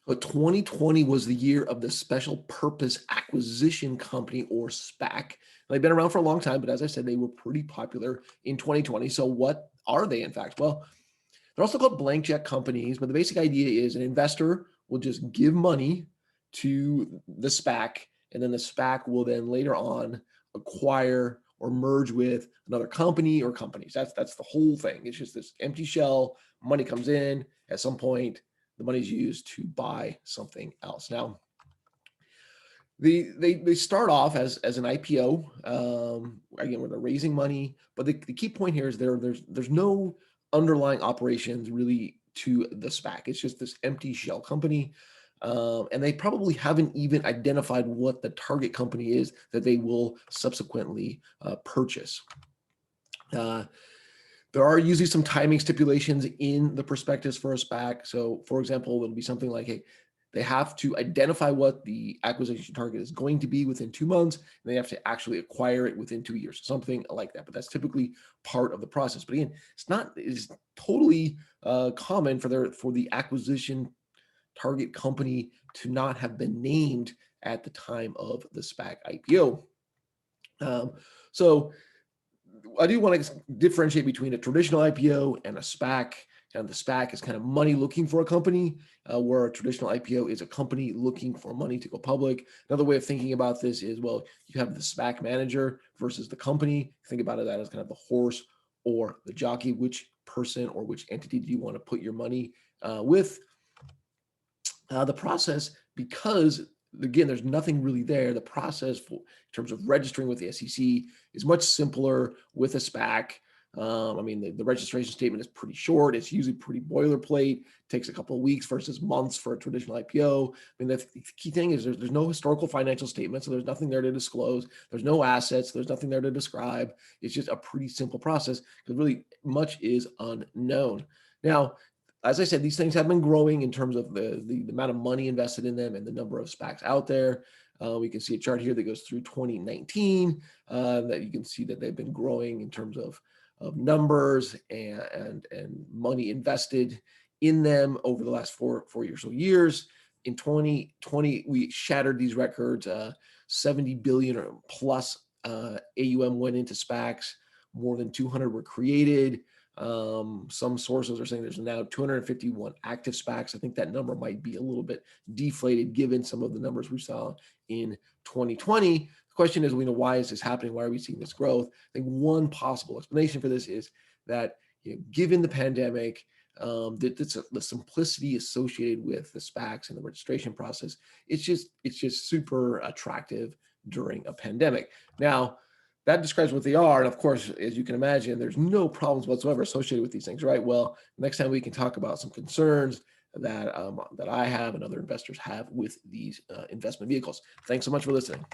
But 2020 was the year of the Special Purpose Acquisition Company, or SPAC. They've been around for a long time, but as I said, they were pretty popular in 2020. So what are they, in fact? Well, they're also called blank check companies, but the basic idea is an investor will just give money to the SPAC, and then the SPAC will then later on acquire or merge with another company or companies. That's the whole thing. It's just this empty shell. Money comes in at some point. The money is used to buy something else. Now, they start off as an IPO, again, where they're raising money. But the key point here is there's no underlying operations really to the SPAC. It's just this empty shell company. And they probably haven't even identified what the target company is that they will subsequently purchase. There are usually some timing stipulations in the prospectus for a SPAC. So, for example, it'll be something like, hey, they have to identify what the acquisition target is going to be within 2 months, and they have to actually acquire it within 2 years, something like that. But that's typically part of the process. But again, it's totally common for the acquisition target company to not have been named at the time of the SPAC IPO. So I do want to differentiate between a traditional IPO and a SPAC. And the SPAC is kind of money looking for a company, where a traditional IPO is a company looking for money to go public. Another way of thinking about this is, well, you have the SPAC manager versus the company. Think about it as kind of the horse or the jockey. Which person or which entity do you want to put your money with? The process, because again, there's nothing really there. The process in terms of registering with the SEC is much simpler with a SPAC. I mean, the registration statement is pretty short. It's usually pretty boilerplate. It takes a couple of weeks versus months for a traditional IPO. I mean, the key thing is there's no historical financial statement, so there's nothing there to disclose. There's no assets. There's nothing there to describe. It's just a pretty simple process because really much is unknown. Now, as I said, these things have been growing in terms of the amount of money invested in them and the number of SPACs out there. We can see a chart here that goes through 2019 that you can see that they've been growing in terms of numbers and money invested in them over the last four years. So years. In 2020, we shattered these records. 70 billion or plus AUM went into SPACs. More than 200 were created. Some sources are saying there's now 251 active SPACs. I think that number might be a little bit deflated given some of the numbers we saw in 2020. The question is, why is this happening? Why are we seeing this growth? I think one possible explanation for this is that, given the pandemic, the simplicity associated with the SPACs and the registration process, it's just super attractive during a pandemic. Now, that describes what they are. And of course, as you can imagine, there's no problems whatsoever associated with these things, right? Well, next time we can talk about some concerns that I have and other investors have with these investment vehicles. Thanks so much for listening.